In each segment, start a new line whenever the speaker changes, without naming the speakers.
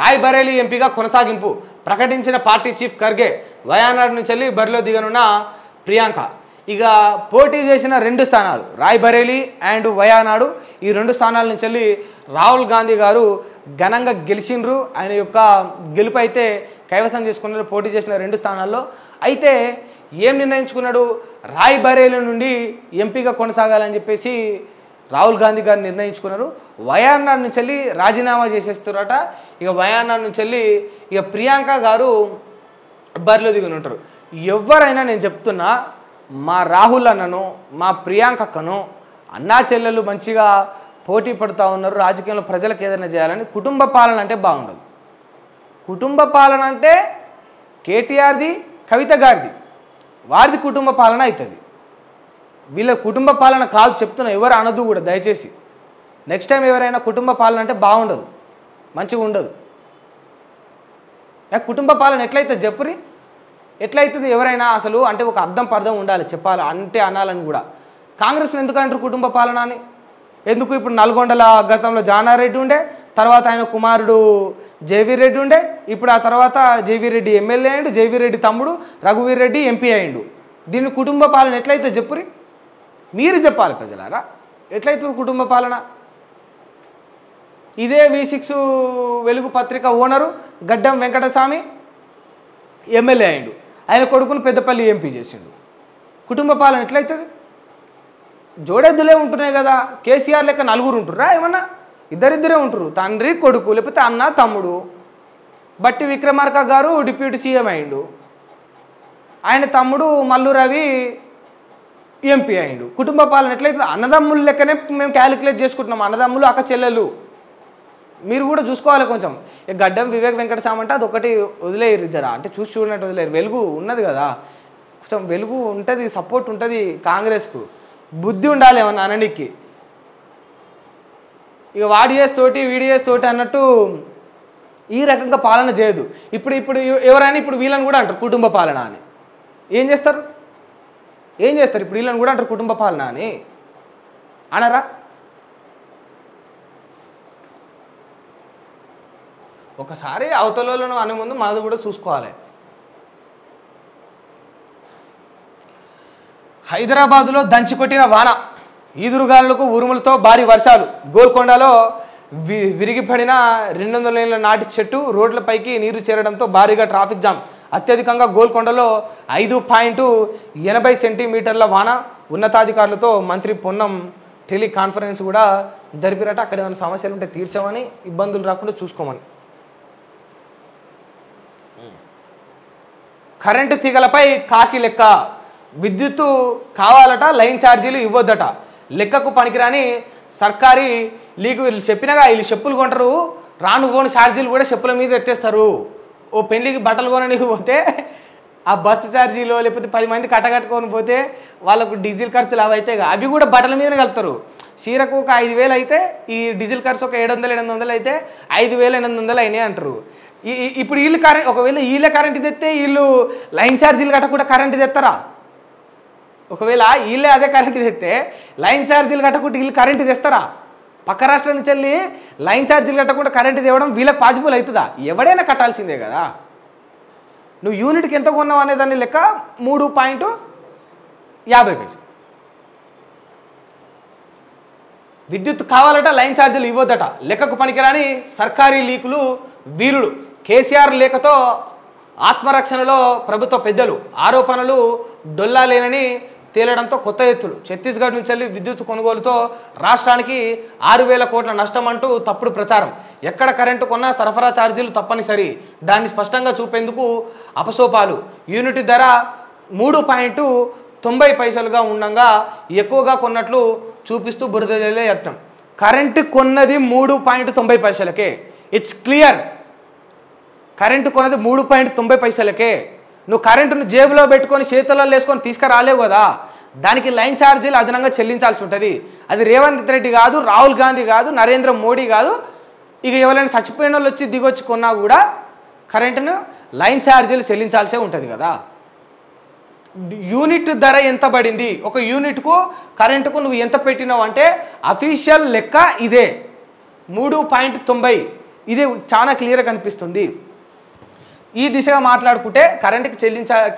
రాయ్బరేలీ ఎంపీగా కొనసాగింపు ప్రకటించిన పార్టీ చీఫ్ ఖర్గే. వయానాడ్ నుంచి వెళ్ళి బరిలో దిగనున్న ప్రియాంక. ఇక పోటీ చేసిన 2 స్థానాలు రాయ్బరేలీ అండ్ వయానాడు, ఈ 2 స్థానాల నుంచి వెళ్ళి రాహుల్ గాంధీ గారు ఘనంగా గెలిచిండ్రు. ఆయన యొక్క గెలుపు అయితే కైవసం చేసుకున్నారు పోటీ చేసిన 2 స్థానాల్లో. అయితే ఏం నిర్ణయించుకున్నాడు, రాయ్బరేలీ నుండి ఎంపీగా కొనసాగాలని చెప్పేసి రాహుల్ గాంధీ గారు నిర్ణయించుకున్నారు. వయానాడ్ నుంచి వెళ్ళి రాజీనామా చేసేస్తారట. ఇక వయానాడ్ నుంచి వెళ్ళి ఇక ప్రియాంక గారు బరిలో దిగుని ఉంటారు. ఎవరైనా నేను చెప్తున్నా, మా రాహుల్ అన్నను మా ప్రియాంకను అన్నా చెల్లెలు మంచిగా పోటీ పడుతూ ఉన్నారు రాజకీయంలో, ప్రజలకు ఏదైనా చేయాలని. కుటుంబ పాలన అంటే బాగుండదు. కుటుంబ పాలన అంటే కేటీఆర్ది, కవిత గారిది, వారిది కుటుంబ పాలన అవుతుంది. వీళ్ళ కుటుంబ పాలన కాదు చెప్తున్నా, ఎవరు అనదు కూడా దయచేసి. నెక్స్ట్ టైం ఎవరైనా కుటుంబ పాలన అంటే బాగుండదు, మంచిగా ఉండదు. కుటుంబ పాలన ఎట్లయితుంది చెప్పురి, ఎట్లయితుంది ఎవరైనా అసలు అంటే ఒక అర్థం పర్థం ఉండాలి చెప్పాలి అంటే అనాలని కూడా. కాంగ్రెస్లో ఎందుకు అంటారు కుటుంబ పాలన అని? ఎందుకు ఇప్పుడు నల్గొండల గతంలో జానారెడ్డి ఉండే, తర్వాత ఆయన కుమారుడు జేవీర్ రెడ్డి ఉండే, ఇప్పుడు ఆ తర్వాత జేవీర్ రెడ్డి ఎమ్మెల్యే అయ్యిండు, జేవీర్ రెడ్డి తమ్ముడు రఘువీర్ రెడ్డి ఎంపీ అయ్యిండు. దీన్ని కుటుంబ పాలన ఎట్లయితే చెప్పురి, మీరు చెప్పాలి ప్రజలారా, ఎట్లయితుంది కుటుంబ పాలన? ఇదే V6 వెలుగు పత్రిక ఓనరు గడ్డం వెంకటస్వామి ఎమ్మెల్యే అయ్యిండు, ఆయన కొడుకును పెద్దపల్లి ఎంపీ చేసిండు. కుటుంబ పాలన ఎట్లయితుంది? జోడెద్దులే ఉంటున్నాయి కదా. కేసీఆర్ లెక్క 4 ఉంటుర్రా ఏమన్నా? ఇద్దరిద్దరే ఉంటారు, తండ్రి కొడుకు, లేకపోతే అన్న తమ్ముడు. బట్టి విక్రమార్క గారు డిప్యూటీ సీఎం అయ్యిండు, ఆయన తమ్ముడు మల్లు రవి ఎంపీ అయ్యిండు. కుటుంబ పాలన ఎట్లయితుంది? అన్నదమ్ములు లెక్కనే మేము క్యాలిక్యులేట్ చేసుకుంటున్నాం, అన్నదమ్ములు అక్క చెల్లెలు. మీరు కూడా చూసుకోవాలి కొంచెం. గడ్డం వివేక్ వెంకటస్వామి అంటే అదొకటి వదిలేయరు జరా, అంటే చూసి చూడనట్టు వదిలేరు. వెలుగు ఉన్నది కదా, కొంచెం వెలుగు ఉంటుంది, సపోర్ట్ ఉంటుంది కాంగ్రెస్కు, బుద్ధి ఉండాలి ఏమన్నా అననికి. ఇక వాడి చేస్తోటి వీడి చేస్తోటి అన్నట్టు ఈ రకంగా పాలన చేయదు. ఇప్పుడు ఎవరైనా ఇప్పుడు వీళ్ళని కూడా అంటారు కుటుంబ పాలన అని. ఏం చేస్తారు ఇప్పుడు వీళ్ళని కూడా అంటారు కుటుంబ పాలన అని అనరా? ఒకసారి అవతలను అనే ముందు మనది కూడా చూసుకోవాలి. హైదరాబాదులో దంచికొట్టిన వాన, ఈదురుగాలులకు ఉరుములతో భారీ వర్షాలు. గోల్కొండలో విరిగిపడిన 200 ఏళ్ల నాటి చెట్టు రోడ్లపైకి నీరు చేరడంతో భారీగా ట్రాఫిక్ జామ్. అత్యధికంగా గోల్కొండలో 5.80 సెంటీమీటర్ల వాన. ఉన్నతాధికారులతో మంత్రి పొన్నం టెలికాన్ఫరెన్స్ కూడా జరిపిరట. అక్కడ ఏమైనా సమస్యలు ఉంటే తీర్చమని, ఇబ్బందులు రాకుండా చూసుకోమని. కరెంటు తీగలపై కాకి లెక్క, విద్యుత్తు కావాలట, లైన్ ఛార్జీలు ఇవ్వద్దట. లెక్కకు పనికిరాని సర్కారీ లీకు. వీళ్ళు చెప్పినగా వీళ్ళు చెప్పులు కొంటారు, రాను పోని ఛార్జీలు కూడా చెప్పుల మీద ఎత్తేస్తారు. ఓ పెళ్ళికి బట్టలు కొనడానికి పోతే ఆ బస్సు ఛార్జీలో లేకపోతే 10 మంది కట్టకట్టుకొని పోతే వాళ్ళకు డీజిల్ ఖర్చులు అవి అయితే అవి కూడా బట్టల మీదనే కలుపుతారు. చీరకు ఒక 5,000 అయితే ఈ డీజిల్ ఖర్చు ఒక 700-800 అయితే 5,800 అయినాయి అంటారు. ఇప్పుడు వీళ్ళు కరెంట్, ఒకవేళ వీళ్ళే కరెంటు తెస్తే వీళ్ళు లైన్ ఛార్జీలు కట్టకుండా కరెంటు తెస్తారా? ఒకవేళ వీళ్ళే అదే కరెంటు తెస్తే లైన్ ఛార్జీలు కట్టకుండా వీళ్ళు కరెంటు తెస్తారా? పక్క రాష్ట్రం నుంచి వెళ్ళి లైన్ ఛార్జీలు కట్టకుండా కరెంటు తేవడం వీళ్ళకి పాసిబుల్ అవుతుందా? ఎవడైనా కట్టాల్సిందే కదా. నువ్వు యూనిట్కి ఎంత కొన్నావు అనే దాన్ని లెక్క 3.50 విద్యుత్ కావాలట, లైన్ ఛార్జీలు ఇవ్వద్దట. లెక్కకు పనికిరాని సర్కారీ లీకులు వీరుడు. కేసీఆర్ లేఖతో ఆత్మరక్షణలో ప్రభుత్వ పెద్దలు. ఆరోపణలు డొల్లా లేనని తేలడంతో కొత్త ఎత్తులు. ఛత్తీస్గఢ్ నుంచి వెళ్ళి విద్యుత్ కొనుగోలుతో రాష్ట్రానికి 6,000 కోట్ల నష్టం అంటూ తప్పుడు ప్రచారం. ఎక్కడ కరెంటు కొన్నా సరఫరా ఛార్జీలు తప్పనిసరి, దాన్ని స్పష్టంగా చూపేందుకు అపసోపాలు. యూనిట్ ధర 3.90 ఉండగా ఎక్కువగా కొన్నట్లు చూపిస్తూ బురద జల్లే యత్నం. కరెంటు కొన్నది 3.90. It's clear. కరెంటు కొన్నది 3.90. నువ్వు కరెంటును జేబులో పెట్టుకొని చేతుల్లో వేసుకొని తీసుకురాలేవు కదా, దానికి లైన్ ఛార్జీలు అదనంగా చెల్లించాల్సి ఉంటుంది. అది రేవంత్ రెడ్డి కాదు, రాహుల్ గాంధీ కాదు, నరేంద్ర మోడీ కాదు. ఇక ఎవరైనా చచ్చిపోయిన వాళ్ళు వచ్చి దిగొచ్చి కొన్నా కూడా కరెంటును లైన్ ఛార్జీలు చెల్లించాల్సే ఉంటుంది కదా. యూనిట్ ధర ఎంత పడింది, ఒక యూనిట్కు కరెంటుకు నువ్వు ఎంత పెట్టినావు అంటే అఫీషియల్ లెక్క ఇదే 3.90. ఇది చాలా క్లియర్గా కనిపిస్తుంది. ఈ దిశగా మాట్లాడుకుంటే కరెంటుకి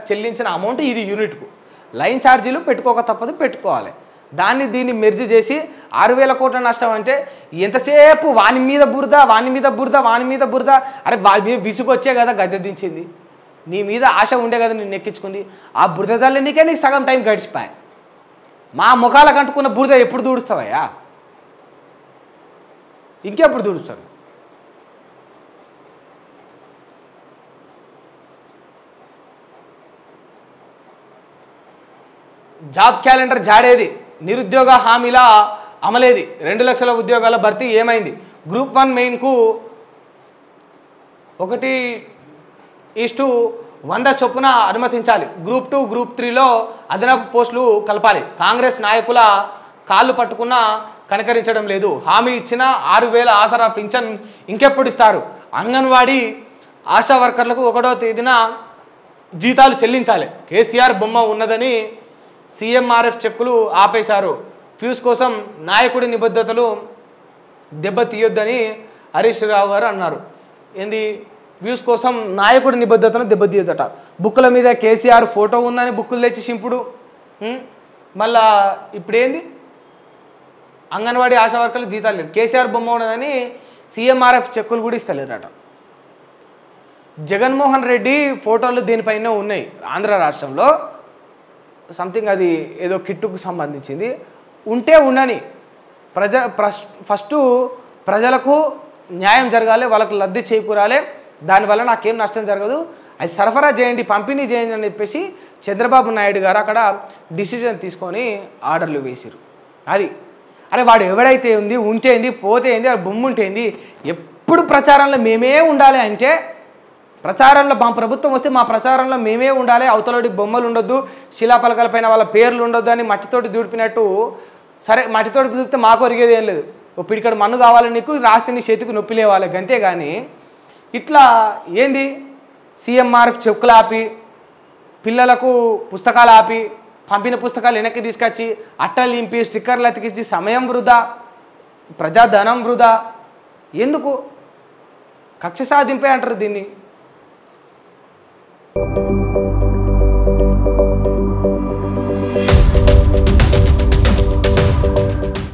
చెల్లించిన అమౌంట్ ఇది యూనిట్కు. లైన్ ఛార్జీలు పెట్టుకోక తప్పదు, పెట్టుకోవాలి. దీన్ని మెర్జ్ చేసి 6,000 కోట్ల నష్టం అంటే ఎంతసేపు వాని మీద బురద. అరే వాడి విసుగొచ్చే కదా గద్దె దించింది, నీ మీద ఆశ ఉండే కదా నిన్ను ఎక్కించుకుంది. ఆ బురద తల్లినికే నీకు సగం టైం గడిచిపోయాయి. మా ముఖాలకు అంటుకున్న బురద ఎప్పుడు దూడుస్తావయ్యా? ఇంకెప్పుడు దూడుస్తారు? జాబ్ క్యాలెండర్ జాడేది, నిరుద్యోగ హామీల అమలేది, 2 లక్షల ఉద్యోగాల భర్తీ ఏమైంది? గ్రూప్ 1 మెయిన్కు 1:100 చొప్పున అనుమతించాలి. గ్రూప్ 2, గ్రూప్ 3లో అదనపు పోస్టులు కలపాలి. కాంగ్రెస్ నాయకుల కాళ్ళు పట్టుకున్నా కనకరించడం లేదు. హామీ ఇచ్చిన 6,000 ఆసరా పింఛన్ ఇంకెప్పుడు ఇస్తారు? అంగన్వాడీ ఆశా వర్కర్లకు 1వ తేదీన జీతాలు చెల్లించాలి. కేసీఆర్ బొమ్మ ఉన్నదని సీఎంఆర్ఎఫ్ చెక్కులు ఆపేశారు. ఫ్యూస్ కోసం నాయకుడి నిబద్ధతలు దెబ్బతీయొద్దని హరీష్ రావు గారు అన్నారు. ఏంది? వ్యూస్ కోసం నాయకుడి నిబద్ధతను దెబ్బతీయొద్దట. బుక్కుల మీద కేసీఆర్ ఫోటో ఉందని బుక్కులు తెచ్చి సింపుడు. మళ్ళా ఇప్పుడేంది? అంగన్వాడీ ఆశా వర్కర్లు జీతాలు లేదు, కేసీఆర్ బొమ్మ ఉన్నదని సీఎంఆర్ఎఫ్ చెక్కులు కూడా ఇస్తలేరట. జగన్మోహన్ రెడ్డి ఫోటోలు దీనిపైన ఉన్నాయి. ఆంధ్ర రాష్ట్రంలో సంథింగ్ అది ఏదో కిట్టుకు సంబంధించింది. ఉంటే ఉండని, ఫస్ట్ ప్రజలకు న్యాయం జరగాలి, వాళ్ళకు లబ్ధి చేకూరాలి, దానివల్ల నాకేం నష్టం జరగదు, అది సరఫరా చేయండి, పంపిణీ చేయండి అని చెప్పేసి చంద్రబాబు నాయుడు గారు అక్కడ డిసిజన్ తీసుకొని ఆర్డర్లు వేసారు. అది అరే వాడు ఎవడైతే ఉంది, ఉంటే ఏంది, పోతే ఏంది, అది బొమ్మ ఉంటే ఏంది, ఎప్పుడు ప్రచారంలో మేమే ఉండాలి అంటే, ప్రచారంలో మా ప్రభుత్వం వస్తే మా ప్రచారంలో మేమే ఉండాలి, అవతలడి బొమ్మలు ఉండొద్దు, శిలాపలకలపైన వాళ్ళ పేర్లు ఉండొద్దు అని మట్టితోటి దూడిపినట్టు. సరే మట్టితోటి దూడిపితే మాకు ఒరిగేది ఏం లేదు, ఓ పిడికడ మన్ను కావాలి నీకు, రాస్తే నీ చేతికి నొప్పి లేవాలి అంతే. కానీ ఇట్లా ఏంది? సీఎంఆర్ఎఫ్ చెక్కులు ఆపి, పిల్లలకు పుస్తకాలు ఆపి, పంపిన పుస్తకాలు వెనక్కి తీసుకొచ్చి అట్టలు నింపి స్టిక్కర్లు అతికించి సమయం వృధా, ప్రజాధనం వృధా. ఎందుకు? కక్ష సాధింపే అంటారు దీన్ని.